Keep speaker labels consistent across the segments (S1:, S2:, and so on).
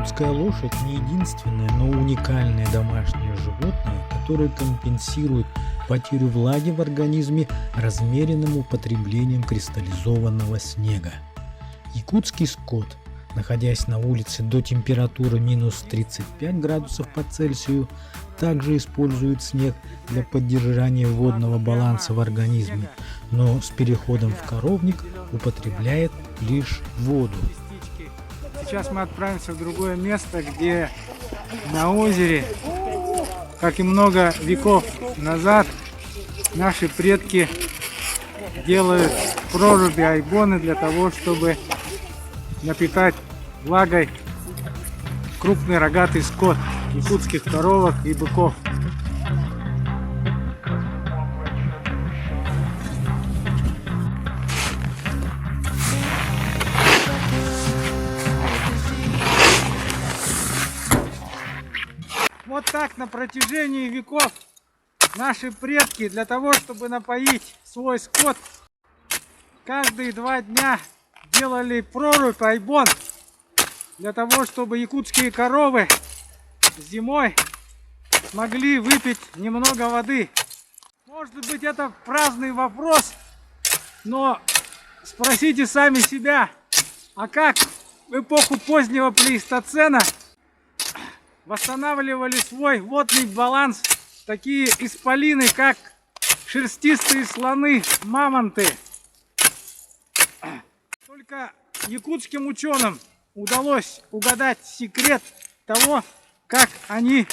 S1: Якутская лошадь не единственное, но уникальное домашнее животное, которое компенсирует потерю влаги в организме размеренным употреблением кристаллизованного снега. Якутский скот, находясь на улице до температуры минус 35 градусов по Цельсию, также использует снег для поддержания водного баланса в организме, но с переходом в коровник употребляет лишь воду.
S2: Сейчас мы отправимся в другое место, где на озере, как и много веков назад, наши предки делают проруби, айбоны для того, чтобы напитать влагой крупный рогатый скот, якутских коровок и быков. Вот так на протяжении веков наши предки для того, чтобы напоить свой скот, каждые 2 дня делали прорубь, айбон, для того, чтобы якутские коровы зимой смогли выпить немного воды. Может быть, это праздный вопрос, но спросите сами себя, а как в эпоху позднего плейстоцена восстанавливали свой водный баланс такие исполины, как шерстистые слоны, мамонты. Только якутским ученым удалось угадать секрет того, как они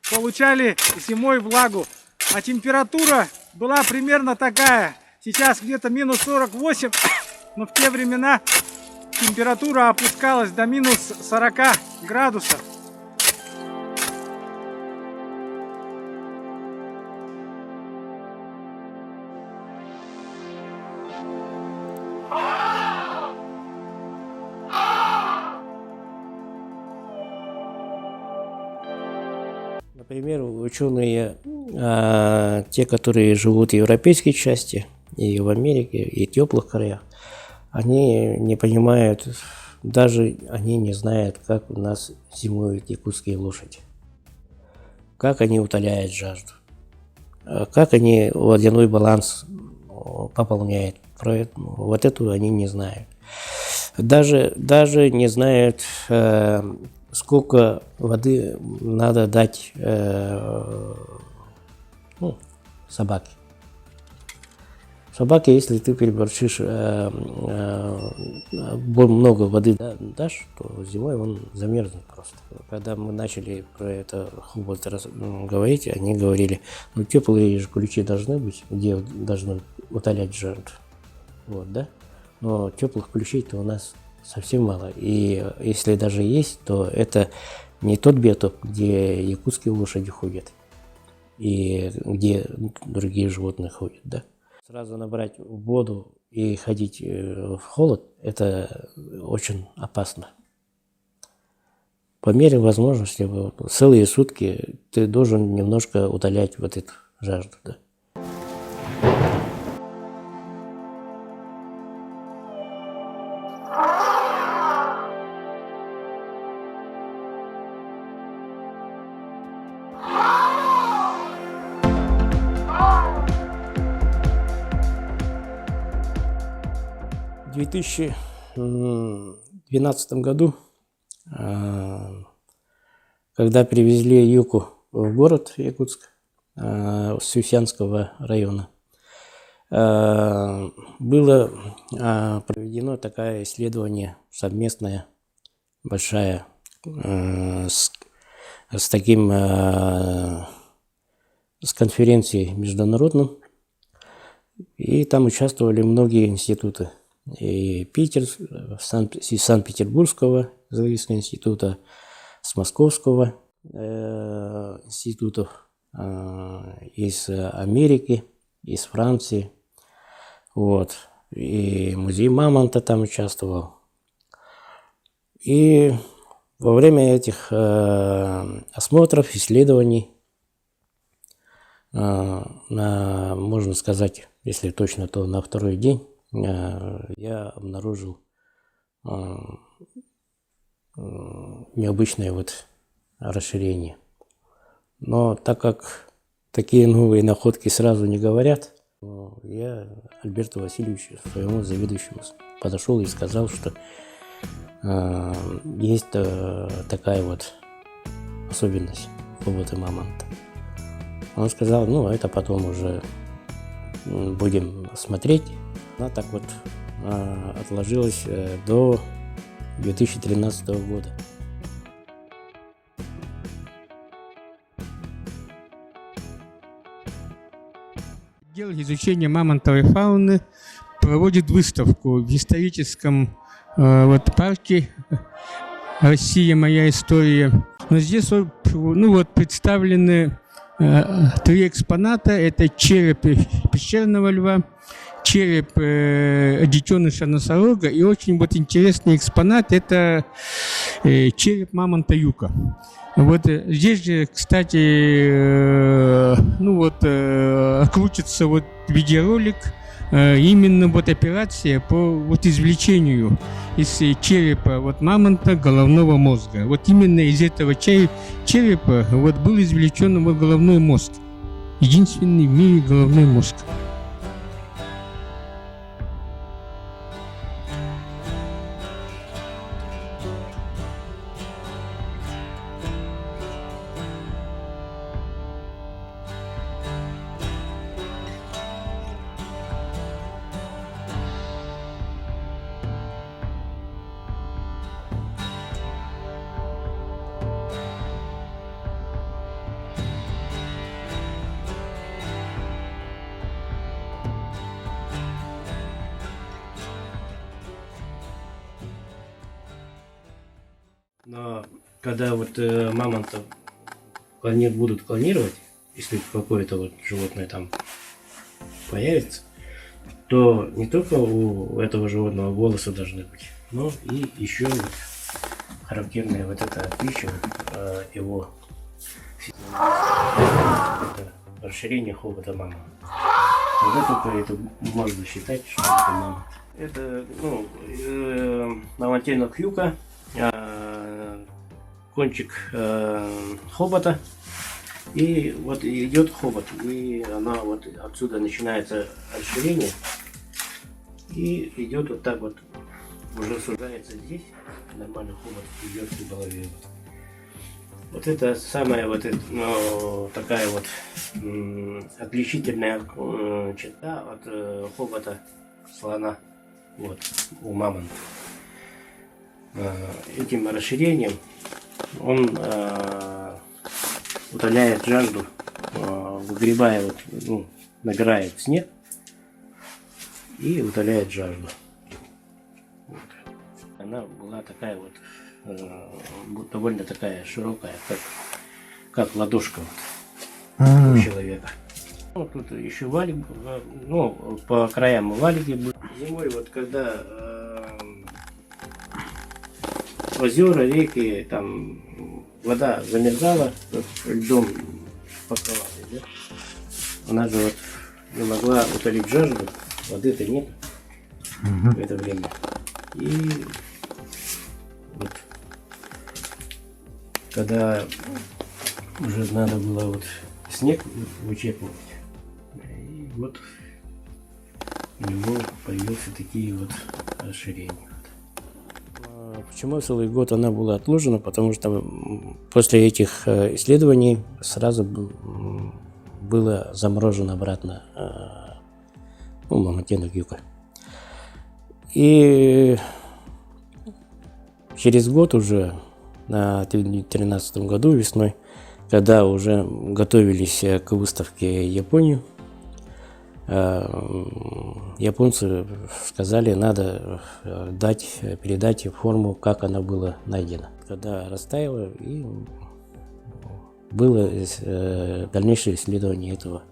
S2: получали зимой влагу. А температура была примерно такая. Сейчас где-то минус 48, но в те времена температура опускалась до минус 40 градусов.
S3: Например, ученые, те, которые живут в европейской части, и в Америке, и в теплых краях, они не понимают, даже они не знают, как у нас зимуют якутские лошади, как они утоляют жажду, как они водяной баланс пополняют. Вот этого они не знают. Даже не знают, сколько воды надо дать собаке. Собаке, если ты переборщишь, много воды дашь, то зимой он замерзнет просто. Когда мы начали про это говорить, они говорили, ну теплые же ключи должны быть, где должны утолять жажду. Вот, да? Но теплых ключей-то у нас совсем мало. И если даже есть, то это не тот биотоп, где якутские лошади ходят и где другие животные ходят, да. Сразу набрать воду и ходить в холод – это очень опасно. По мере возможности, целые сутки ты должен немножко утолять вот эту жажду, да. В 2012 году, когда привезли Юку в город Якутск, с Сюсянского района, было проведено такое исследование совместное, большое, с конференцией международной, и там участвовали многие институты. И Питер, из Санкт-Петербургского зоологического института, с Московского институтов, из Америки, из Франции. Вот. И музей мамонта там участвовал. И во время этих осмотров, исследований, можно сказать, если точно, то на второй день, я обнаружил необычное вот расширение. Но так как такие новые находки сразу не говорят, я Альберту Васильевичу, своему заведующему, подошел и сказал, что есть такая вот особенность хобота мамонта. Он сказал, ну, это потом уже будем смотреть. Она так вот отложилась до 2013 года.
S4: Отдел изучения мамонтовой фауны проводит выставку в историческом парке «Россия. Моя история». Но здесь представлены 3 экспоната. Это череп пещерного льва, череп детеныша носорога и очень интересный экспонат – это череп мамонта юка. Здесь же, кстати, крутится видеоролик, именно операция по извлечению из черепа мамонта головного мозга. Именно из этого черепа был извлечен головной мозг. Единственный в мире головной мозг.
S3: Но когда мамонтов будут клонировать, если какое-то животное там появится, то не только у этого животного волосы должны быть, но и еще характерная эта пища его это расширение хобота мамонта. Тогда только это можно считать, что это мамонт. Это мамонтенок юка, кончик хобота, и идет хобот, и она отсюда начинается расширение, и идет уже сужается здесь, нормальный хобот идет в голове. Это самая такая отличительная черта от хобота слона у мамонта. Этим расширением он утоляет жажду, выгребая, набирает снег и утоляет жажду. Она была такая довольно такая широкая, как ладошка у человека. Тут еще валик, по краям валики были. Зимой, когда озера, реки, там вода замерзала, льдом покрывалась, да? Она же не могла утолить жажду, воды-то нет в это время. И когда уже надо было снег вычерпывать, и у него появился такие расширения. Почему целый год она была отложена? Потому что после этих исследований сразу было заморожено обратно мамонтенок юка. И через год уже, на 2013 году весной, когда уже готовились к выставке в Японию, японцы сказали, надо передать форму, как она была найдена. Когда растаяла, и было дальнейшее исследование этого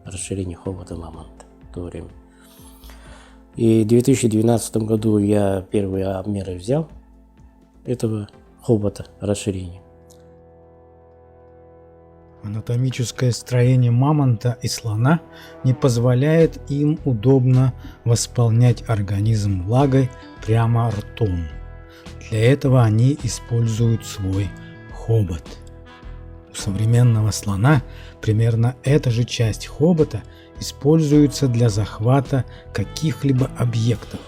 S3: расширения хобота мамонта в то время. И в 2012 году я первые обмеры взял этого хобота расширения.
S1: Анатомическое строение мамонта и слона не позволяет им удобно восполнять организм влагой прямо ртом. Для этого они используют свой хобот. У современного слона примерно эта же часть хобота используется для захвата каких-либо объектов.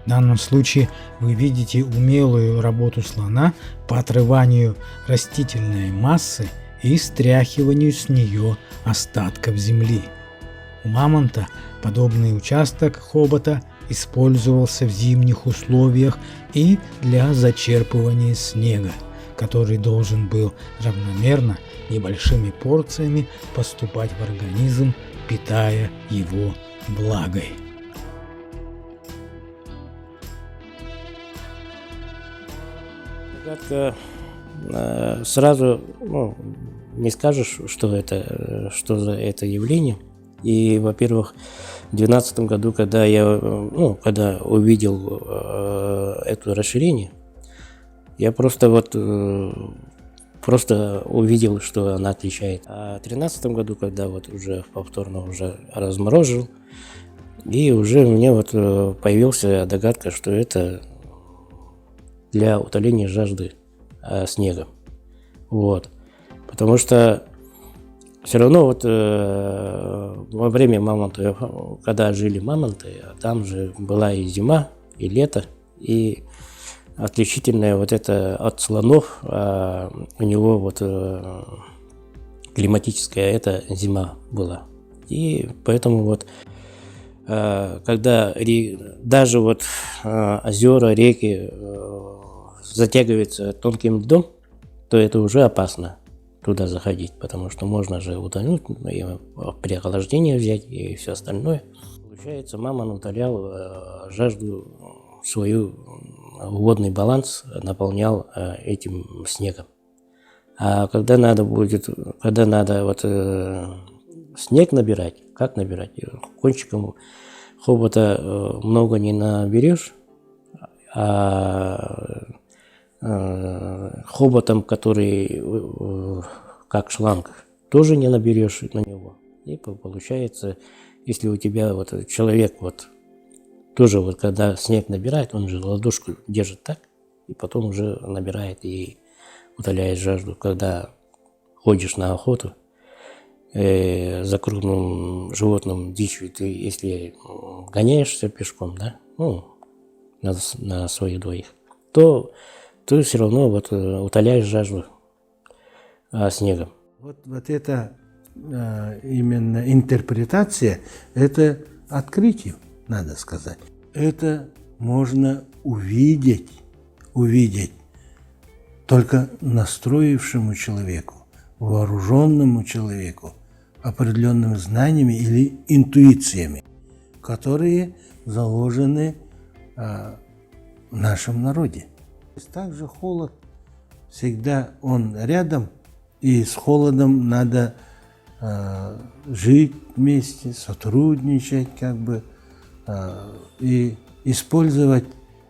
S1: В данном случае вы видите умелую работу слона по отрыванию растительной массы и стряхиванию с нее остатков земли. У мамонта подобный участок хобота использовался в зимних условиях и для зачерпывания снега, который должен был равномерно небольшими порциями поступать в организм, питая его влагой.
S3: Загадка сразу не скажешь, что за это явление. И, во-первых, в 2012 году, когда я увидел это расширение, я просто увидел, что она отличает. А в 2013 году, когда уже повторно разморозил, и уже у меня появилась догадка, что это для утоления жажды снега. Потому что все равно во время мамонта, когда жили мамонты, там же была и зима, и лето, и отличительное это от слонов, у него климатическая это зима была. И поэтому когда даже озера, реки затягиваются тонким льдом, то это уже опасно туда заходить, потому что можно же утонуть, и при охлаждении взять и все остальное. Получается, мамонт утолял жажду свою, водный баланс наполнял этим снегом. А когда надо снег набирать, как набирать? Кончиком хобота много не наберешь, а хоботом, который как шланг, тоже не наберешь на него. И получается, если у тебя человек тоже когда снег набирает, он же ладошку держит так, и потом уже набирает и утоляет жажду. Когда ходишь на охоту за крупным животным, дичью, ты если гоняешься пешком, на своих двоих, то ты все равно утоляешь жажду снегом.
S5: Вот это именно интерпретация, это открытие, надо сказать. Это можно увидеть только настроившему человеку, вооруженному человеку, определенными знаниями или интуициями, которые заложены в нашем народе. Также холод всегда он рядом, и с холодом надо жить вместе, сотрудничать и использовать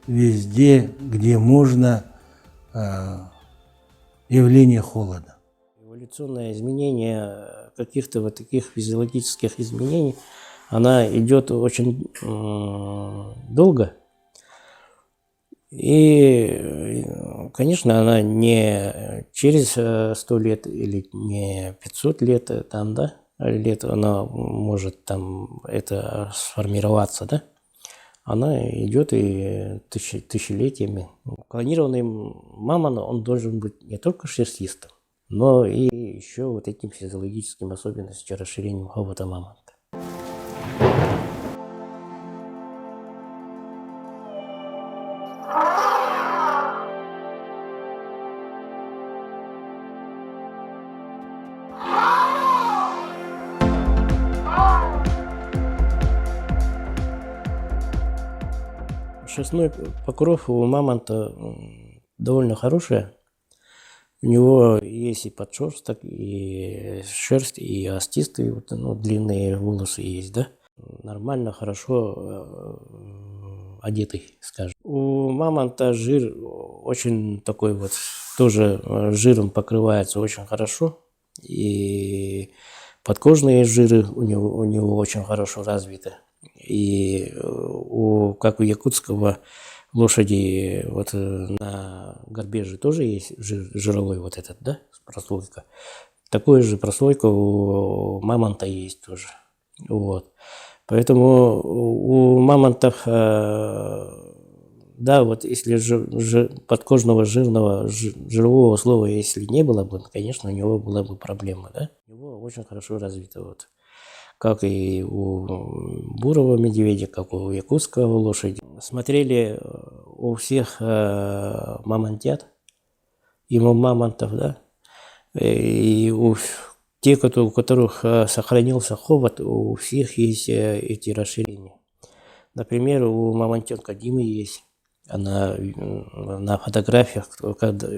S5: везде, где можно, явление холода.
S3: Эволюционное изменение каких-то таких физиологических изменений, она идет очень долго. И, конечно, она не через 100 лет или не 500 лет, лет она может это сформироваться, Она идет и тысячелетиями. Клонированный мамонт, он должен быть не только шерстистым, но и еще этим физиологическим особенностью расширением хобота мамонта. Шерстной покров у мамонта довольно хороший. У него есть и подшерсток, и шерсть, и остистые, длинные волосы есть, Нормально, хорошо одетый, скажем. У мамонта жир очень такой тоже жиром покрывается очень хорошо. И подкожные жиры у него очень хорошо развиты. И как у якутского лошади, вот на горбе же тоже есть жировой вот этот, да, прослойка. Такой же прослойка у мамонта есть тоже. Вот. Поэтому у мамонтов, да, вот если подкожного жирового слоя, если не было бы, конечно, у него была бы проблема, да. У него очень хорошо развито, вот. Как и у бурого медведя, как у якутского лошади. Смотрели у всех мамонтят, ему мамонтов, да, и у тех, у которых сохранился хобот, у всех есть эти расширения. Например, у мамонтенка Димы есть. Она на фотографиях,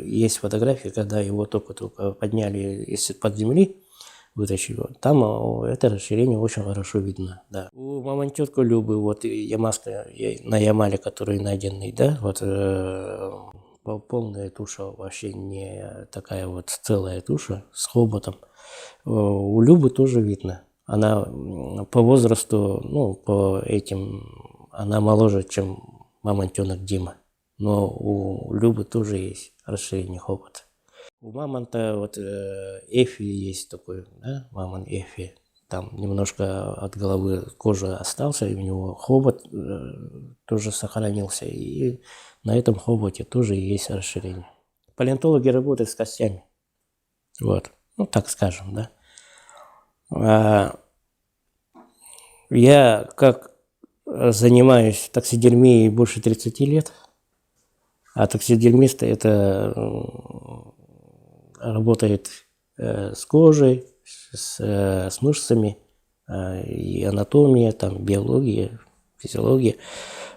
S3: есть фотографии, когда его только подняли из-под земли, вытащили, там это расширение очень хорошо видно. Да. У мамонтенка Любы, вот ямаска, на Ямале, который найденный, да, вот полная туша, вообще не такая вот целая туша с хоботом. У Любы тоже видно. Она по возрасту, ну, по этим, она моложе, чем мамонтенок Дима. Но у Любы тоже есть расширение хобота. У мамонта вот Эфи есть такой, да, мамонт Эфи. Там немножко от головы кожи остался, и у него хобот тоже сохранился. И на этом хоботе тоже есть расширение. Палеонтологи работают с костями. Вот, ну так скажем, да. Я как занимаюсь таксидермией больше 30 лет, а таксидермист это работает с кожей, с мышцами, и анатомия, там, биология, физиология.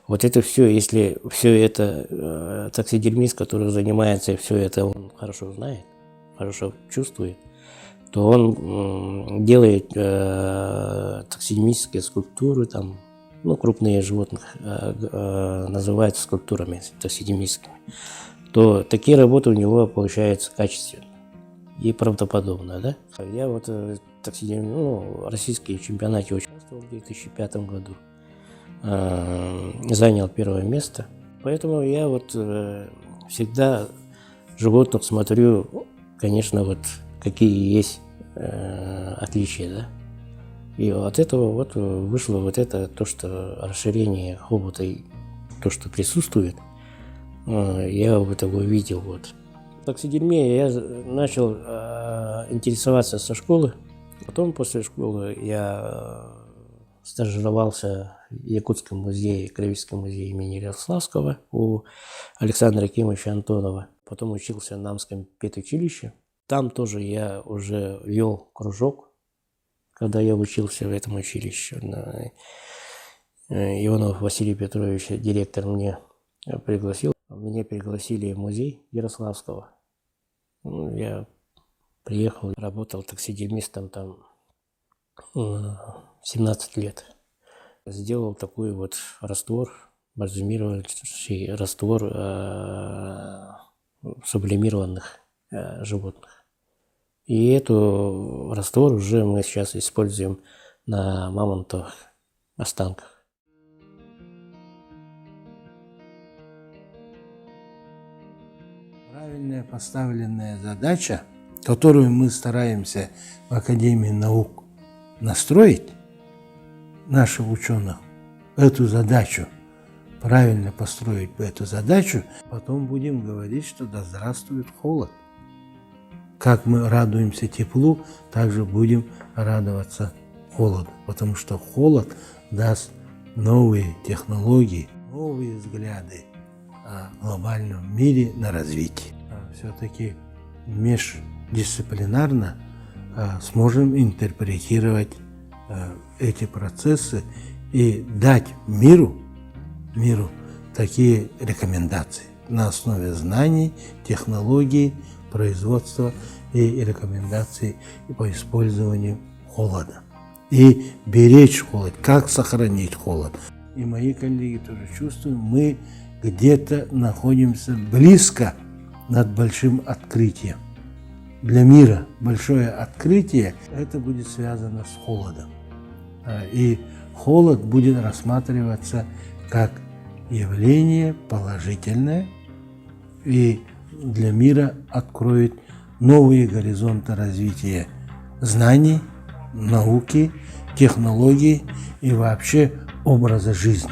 S3: Вот это все, если все это таксидермист, который занимается, все это он хорошо знает, хорошо чувствует, то он делает таксидермические скульптуры, там, ну, крупные животных называют скульптурами таксидермическими, то такие работы у него получаются качественные и правдоподобно, да? Я вот в российском чемпионате участвовал в 2005 году, занял первое место. Поэтому я вот всегда животных смотрю, конечно, вот какие есть отличия, да? И от этого вот вышло вот это, то, что расширение хобота, то, что присутствует, я вот его видел, вот. Таксидермией я начал интересоваться со школы. Потом после школы я стажировался в Якутском музее, Краеведческом музее имени Ярославского у Александра Кимовича Антонова. Потом учился в Намском педучилище. Там тоже я уже вел кружок, когда я учился в этом училище. Иванов Василий Петрович, директор, меня пригласил. Меня пригласили в музей Ярославского. Я приехал, работал таксидермистом там 17 лет. Сделал такой вот раствор, бальзамирующий раствор сублимированных животных. И эту раствор уже мы сейчас используем на мамонтовых останках.
S5: Правильная поставленная задача, которую мы стараемся в Академии наук настроить, наших ученых, эту задачу, правильно построить эту задачу, потом будем говорить, что да здравствует холод. Как мы радуемся теплу, также будем радоваться холоду, потому что холод даст новые технологии, новые взгляды о глобальном мире на развитие. Все-таки междисциплинарно сможем интерпретировать эти процессы и дать миру такие рекомендации на основе знаний, технологий, производства и рекомендаций по использованию холода. И беречь холод, как сохранить холод. И мои коллеги тоже чувствуют, мы где-то находимся близко над большим открытием. Для мира большое открытие, это будет связано с холодом. И холод будет рассматриваться как явление положительное и для мира откроет новые горизонты развития знаний, науки, технологий и вообще образа жизни.